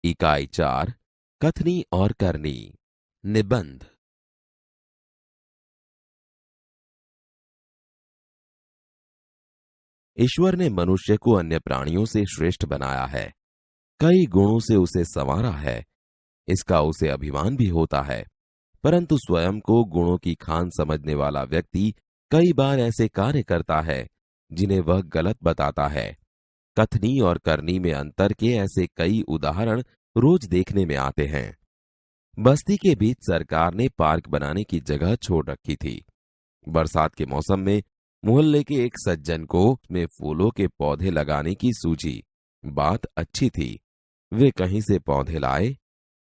इकाई 4 कथनी और करनी। निबंध। ईश्वर ने मनुष्य को अन्य प्राणियों से श्रेष्ठ बनाया है। कई गुणों से उसे संवारा है। इसका उसे अभिमान भी होता है। परंतु स्वयं को गुणों की खान समझने वाला व्यक्ति कई बार ऐसे कार्य करता है जिन्हें वह गलत बताता है। कथनी और करनी में अंतर के ऐसे कई उदाहरण रोज देखने में आते हैं। बस्ती के बीच सरकार ने पार्क बनाने की जगह छोड़ रखी थी। बरसात के मौसम में मोहल्ले के एक सज्जन को में फूलों के पौधे लगाने की सूझी। बात अच्छी थी। वे कहीं से पौधे लाए,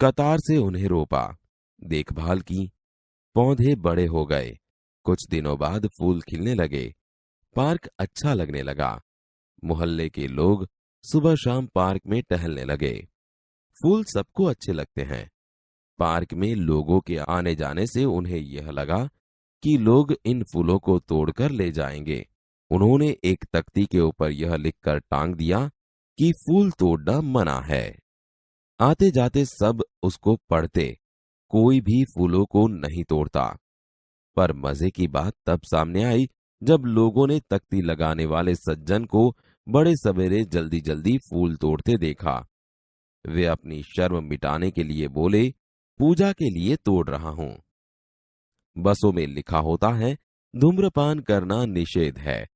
कतार से उन्हें रोपा, देखभाल की। पौधे बड़े हो गए। कुछ दिनों बाद फूल खिलने लगे। पार्क अच्छा लगने लगा। मोहल्ले के लोग सुबह शाम पार्क में टहलने लगे। फूल सबको अच्छे लगते हैं। पार्क में लोगों के आने जाने से उन्हें यह लगा कि लोग इन फूलों को तोड़कर ले जाएंगे। उन्होंने एक तख्ती के ऊपर यह लिखकर टांग दिया कि फूल तोड़ना मना है। आते जाते सब उसको पढ़ते। कोई भी फूलों को नहीं तोड़ता। पर मजे की बात तब सामने आई जब लोगों ने तख्ती लगाने वाले सज्जन को बड़े सवेरे जल्दी जल्दी फूल तोड़ते देखा। वे अपनी शर्म मिटाने के लिए बोले, पूजा के लिए तोड़ रहा हूं। बसों में लिखा होता है, धूम्रपान करना निषेध है।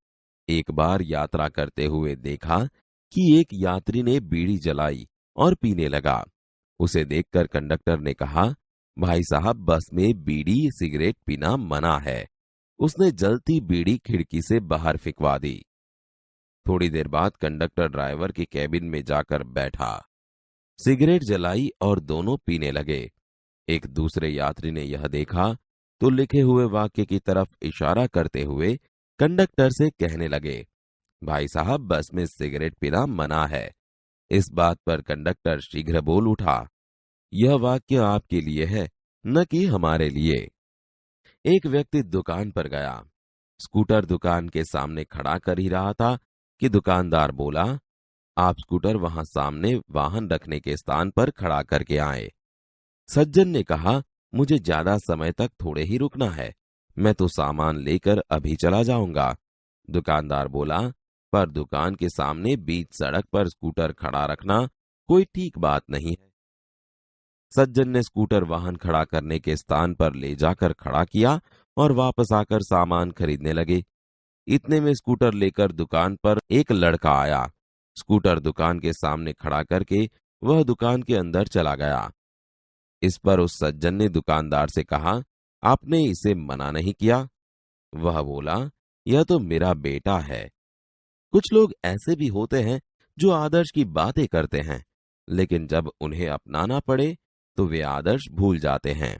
एक बार यात्रा करते हुए देखा कि एक यात्री ने बीड़ी जलाई और पीने लगा। उसे देखकर कंडक्टर ने कहा, भाई साहब, बस में बीड़ी सिगरेट पीना मना है। उसने जलती बीड़ी खिड़की से बाहर फिकवा दी। थोड़ी देर बाद कंडक्टर ड्राइवर के कैबिन में जाकर बैठा, सिगरेट जलाई और दोनों पीने लगे। एक दूसरे यात्री ने यह देखा तो लिखे हुए वाक्य की तरफ इशारा करते हुए कंडक्टर से कहने लगे, भाई साहब, बस में सिगरेट पीना मना है। इस बात पर कंडक्टर शीघ्र बोल उठा, यह वाक्य आपके लिए है, न कि हमारे लिए। एक व्यक्ति दुकान पर गया। स्कूटर दुकान के सामने खड़ा कर ही रहा था कि दुकानदार बोला, आप स्कूटर वहां सामने वाहन रखने के स्थान पर खड़ा करके आए। सज्जन ने कहा, मुझे ज्यादा समय तक थोड़े ही रुकना है, मैं तो सामान लेकर अभी चला जाऊंगा। दुकानदार बोला, पर दुकान के सामने बीच सड़क पर स्कूटर खड़ा रखना कोई ठीक बात नहीं है। सज्जन ने स्कूटर वाहन खड़ा करने के स्थान पर ले जाकर खड़ा किया और वापस आकर सामान खरीदने लगे। इतने में स्कूटर लेकर दुकान पर एक लड़का आया। स्कूटर दुकान के सामने खड़ा करके वह दुकान के अंदर चला गया। इस पर उस सज्जन ने दुकानदार से कहा, आपने इसे मना नहीं किया? वह बोला, यह तो मेरा बेटा है। कुछ लोग ऐसे भी होते हैं जो आदर्श की बातें करते हैं, लेकिन जब उन्हें अपनाना पड़े तो वे आदर्श भूल जाते हैं।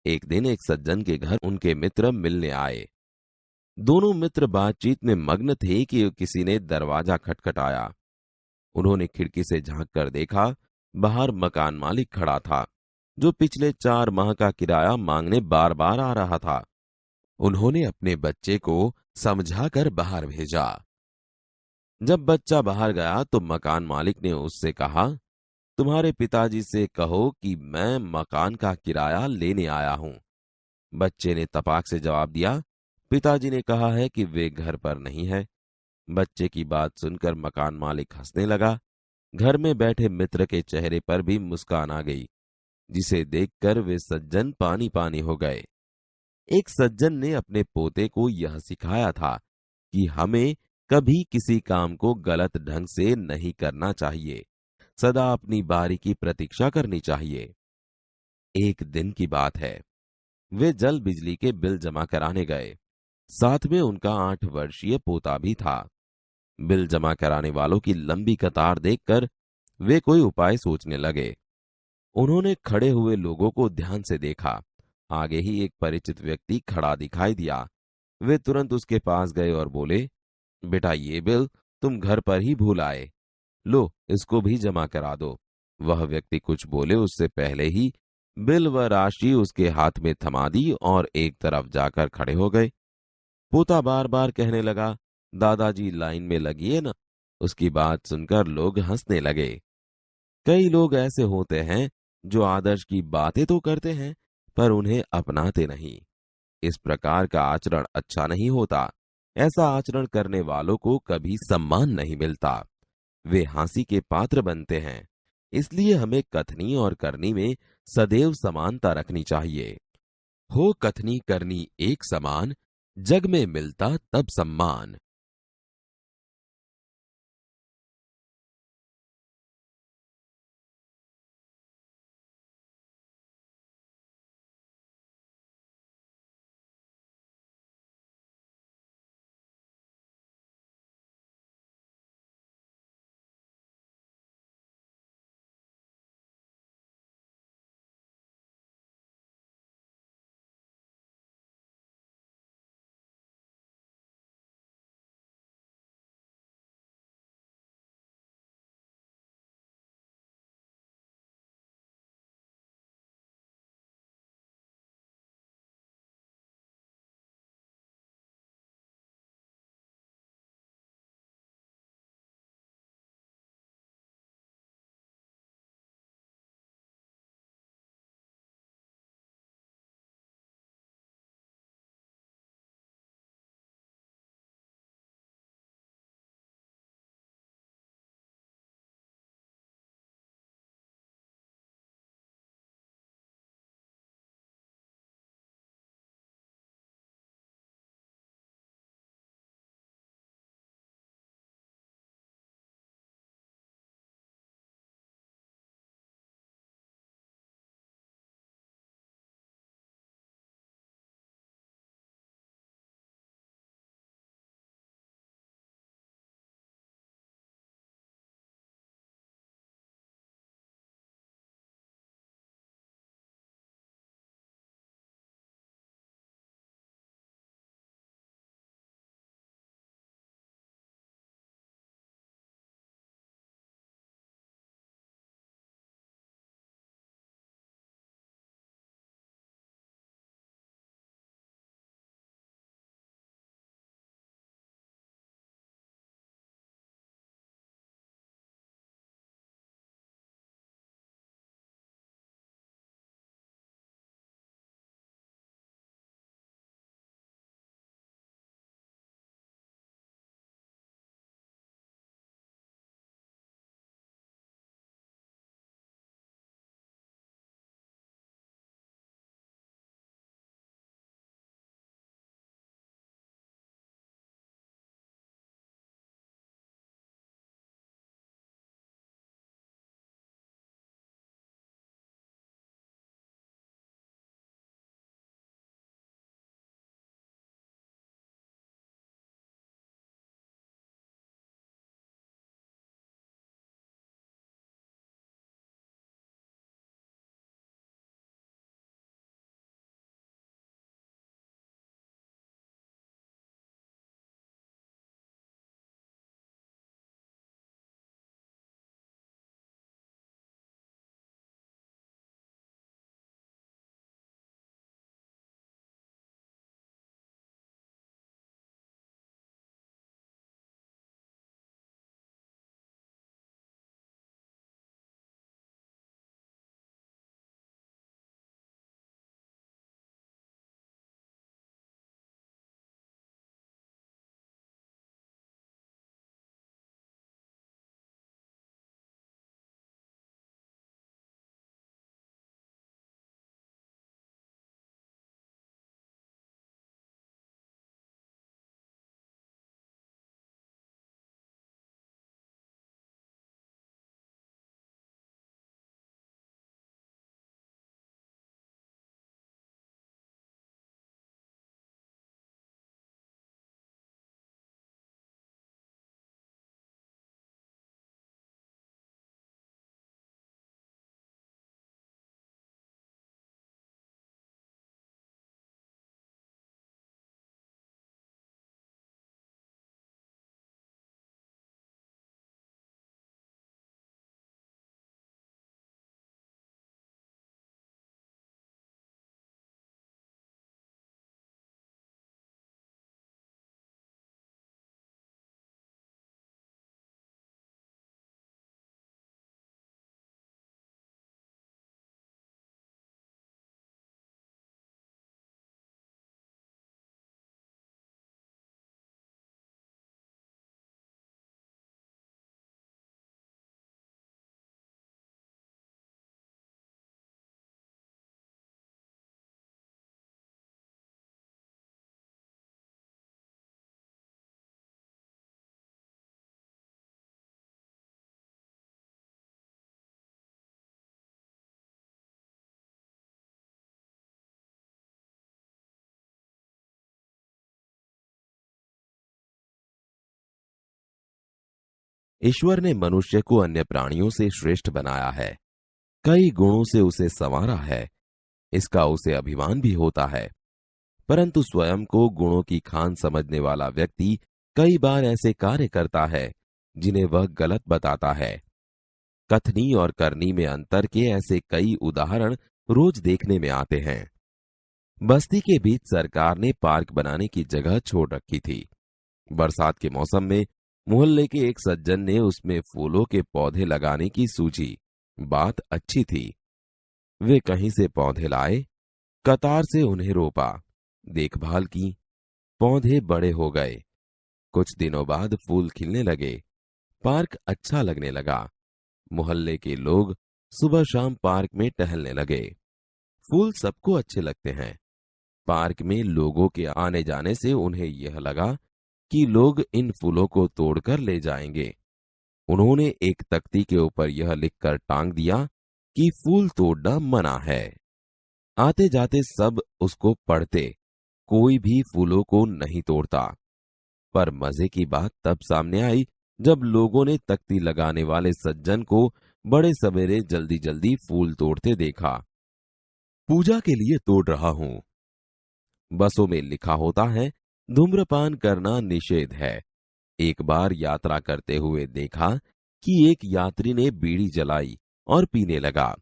एक दिन एक सज्जन के घर उनके मित्र मिलने आए। दोनों मित्र बातचीत में मग्न थे कि किसी ने दरवाजा खटखटाया। उन्होंने खिड़की से झांक कर देखा, बाहर मकान मालिक खड़ा था, जो पिछले 4 माह का किराया मांगने बार बार आ रहा था। उन्होंने अपने बच्चे को समझाकर बाहर भेजा। जब बच्चा बाहर गया तो मकान मालिक ने उससे कहा, तुम्हारे पिताजी से कहो कि मैं मकान का किराया लेने आया हूं। बच्चे ने तपाक से जवाब दिया, पिताजी ने कहा है कि वे घर पर नहीं है। बच्चे की बात सुनकर मकान मालिक हंसने लगा। घर में बैठे मित्र के चेहरे पर भी मुस्कान आ गई, जिसे देखकर वे सज्जन पानी पानी हो गए। एक सज्जन ने अपने पोते को यह सिखाया था कि हमें कभी किसी काम को गलत ढंग से नहीं करना चाहिए, सदा अपनी बारी की प्रतीक्षा करनी चाहिए। एक दिन की बात है, वे जल बिजली के बिल जमा कराने गए। साथ में उनका 8 वर्षीय पोता भी था। बिल जमा कराने वालों की लंबी कतार देखकर वे कोई उपाय सोचने लगे। उन्होंने खड़े हुए लोगों को ध्यान से देखा। आगे ही एक परिचित व्यक्ति खड़ा दिखाई दिया। वे तुरंत उसके पास गए और बोले, बेटा, ये बिल तुम घर पर ही भूल आए, लो इसको भी जमा करा दो। वह व्यक्ति कुछ बोले उससे पहले ही बिल व राशि उसके हाथ में थमा दी और एक तरफ जाकर खड़े हो गए। पोता बार बार कहने लगा, दादाजी लाइन में लगिए ना। उसकी बात सुनकर लोग हंसने लगे। कई लोग ऐसे होते हैं जो आदर्श की बातें तो करते हैं पर उन्हें अपनाते नहीं। इस प्रकार का आचरण अच्छा नहीं होता। ऐसा आचरण करने वालों को कभी सम्मान नहीं मिलता। वे हंसी के पात्र बनते हैं। इसलिए हमें कथनी और करनी में सदैव समानता रखनी चाहिए। हो कथनी करनी एक समान, जग में मिलता तब सम्मान। ईश्वर ने मनुष्य को अन्य प्राणियों से श्रेष्ठ बनाया है, कई गुणों से उसे संवारा है। इसका उसे अभिमान भी होता है। परंतु स्वयं को गुणों की खान समझने वाला व्यक्ति कई बार ऐसे कार्य करता है जिन्हें वह गलत बताता है। कथनी और करनी में अंतर के ऐसे कई उदाहरण रोज देखने में आते हैं। बस्ती के बीच सरकार ने पार्क बनाने की जगह छोड़ रखी थी। बरसात के मौसम में मोहल्ले के एक सज्जन ने उसमें फूलों के पौधे लगाने की सूझी। बात अच्छी थी। वे कहीं से पौधे लाए, कतार से उन्हें रोपा, देखभाल की। पौधे बड़े हो गए। कुछ दिनों बाद फूल खिलने लगे। पार्क अच्छा लगने लगा। मोहल्ले के लोग सुबह शाम पार्क में टहलने लगे। फूल सबको अच्छे लगते हैं। पार्क में लोगों के आने जाने से उन्हें यह लगा कि लोग इन फूलों को तोड़कर ले जाएंगे। उन्होंने एक तख्ती के ऊपर यह लिखकर टांग दिया कि फूल तोड़ना मना है। आते जाते सब उसको पढ़ते। कोई भी फूलों को नहीं तोड़ता। पर मजे की बात तब सामने आई जब लोगों ने तख्ती लगाने वाले सज्जन को बड़े सवेरे जल्दी जल्दी फूल तोड़ते देखा। पूजा के लिए तोड़ रहा हूं। बसों में लिखा होता है धूम्रपान करना निषेध है। एक बार यात्रा करते हुए देखा कि एक यात्री ने बीड़ी जलाई और पीने लगा।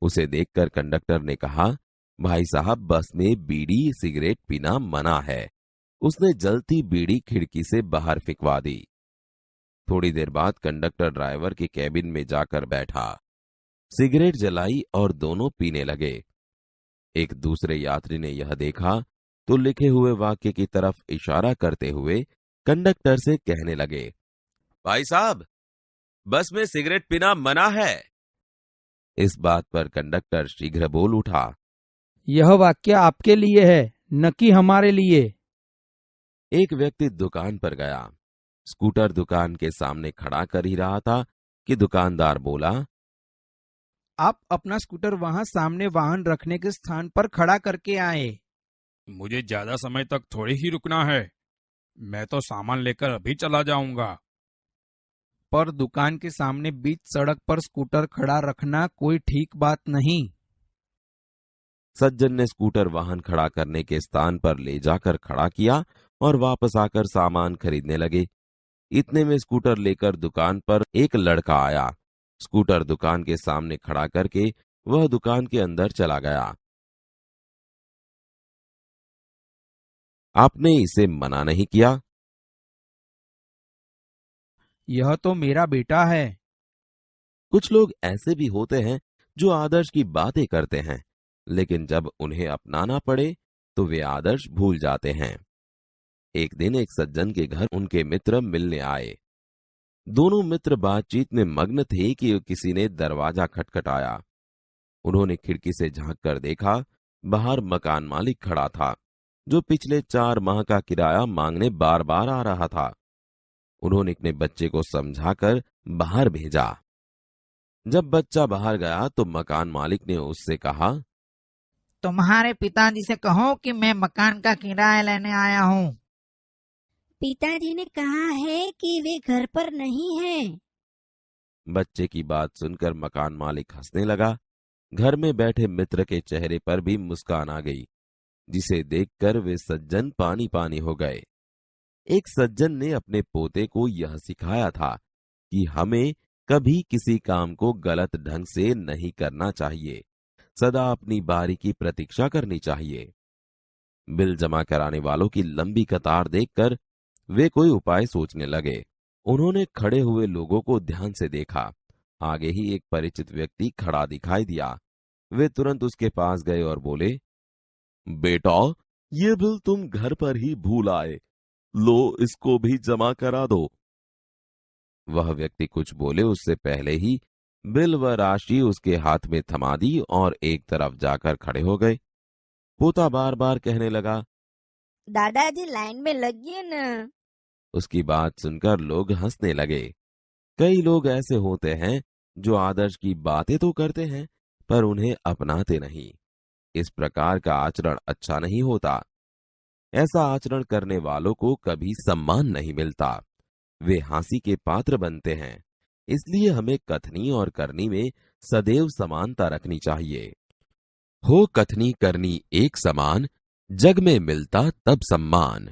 उसे देखकर कंडक्टर ने कहा, भाई साहब, बस में बीड़ी सिगरेट पीना मना है। उसने जलती बीड़ी खिड़की से बाहर फिकवा दी। थोड़ी देर बाद कंडक्टर ड्राइवर के कैबिन में जाकर बैठा, सिगरेट जलाई और दोनों पीने लगे। एक दूसरे यात्री ने यह देखा तो लिखे हुए वाक्य की तरफ इशारा करते हुए कंडक्टर से कहने लगे, भाई साहब, बस में सिगरेट पीना मना है। इस बात पर कंडक्टर शीघ्र बोल उठा, यह वाक्य आपके लिए है, न कि हमारे लिए। एक व्यक्ति दुकान पर गया। स्कूटर दुकान के सामने खड़ा कर ही रहा था कि दुकानदार बोला, आप अपना स्कूटर वहां सामने वाहन रखने के स्थान पर खड़ा करके आए। मुझे ज्यादा समय तक थोड़ी ही रुकना है। मैं तो सामान लेकर अभी चला जाऊंगा। पर दुकान के सामने बीच सड़क पर स्कूटर खड़ा रखना कोई ठीक बात नहीं। सज्जन ने स्कूटर वाहन खड़ा करने के स्थान पर ले जाकर खड़ा किया और वापस आकर सामान खरीदने लगे। इतने में स्कूटर लेकर दुकान पर एक लड़का आया। स्कूटर दुकान के सामने खड़ा करके वह दुकान के अंदर चला गया। आपने इसे मना नहीं किया? यह तो मेरा बेटा है। कुछ लोग ऐसे भी होते हैं जो आदर्श की बातें करते हैं, लेकिन जब उन्हें अपनाना पड़े तो वे आदर्श भूल जाते हैं। एक दिन एक सज्जन के घर उनके मित्र मिलने आए। दोनों मित्र बातचीत में मग्न थे कि किसी ने दरवाजा खटखटाया। उन्होंने खिड़की से झांक कर देखा, बाहर मकान मालिक खड़ा था, जो पिछले 4 माह का किराया मांगने बार बार आ रहा था। उन्होंने अपने बच्चे को समझाकर बाहर भेजा। जब बच्चा बाहर गया तो मकान मालिक ने उससे कहा, तुम्हारे पिताजी से कहो कि मैं मकान का किराया लेने आया हूँ। पिताजी ने कहा है कि वे घर पर नहीं हैं। बच्चे की बात सुनकर मकान मालिक हंसने लगा। घर में बैठे मित्र के चेहरे पर भी मुस्कान आ गई, जिसे देखकर वे सज्जन पानी पानी हो गए। एक सज्जन ने अपने पोते को यह सिखाया था कि हमें कभी किसी काम को गलत ढंग से नहीं करना चाहिए, सदा अपनी बारी की प्रतीक्षा करनी चाहिए। बिल जमा कराने वालों की लंबी कतार देखकर वे कोई उपाय सोचने लगे। उन्होंने खड़े हुए लोगों को ध्यान से देखा। आगे ही एक परिचित व्यक्ति खड़ा दिखाई दिया। वे तुरंत उसके पास गए और बोले, बेटा, ये बिल तुम घर पर ही भूल आए, लो इसको भी जमा करा दो। वह व्यक्ति कुछ बोले उससे पहले ही बिल व राशि उसके हाथ में थमा दी और एक तरफ जाकर खड़े हो गए। पोता बार बार कहने लगा, दादाजी लाइन में लगिए न। उसकी बात सुनकर लोग हंसने लगे। कई लोग ऐसे होते हैं जो आदर्श की बातें तो करते हैं पर उन्हें अपनाते नहीं। इस प्रकार का आचरण अच्छा नहीं होता। ऐसा आचरण करने वालों को कभी सम्मान नहीं मिलता। वे हंसी के पात्र बनते हैं। इसलिए हमें कथनी और करनी में सदैव समानता रखनी चाहिए। हो कथनी करनी एक समान, जग में मिलता तब सम्मान।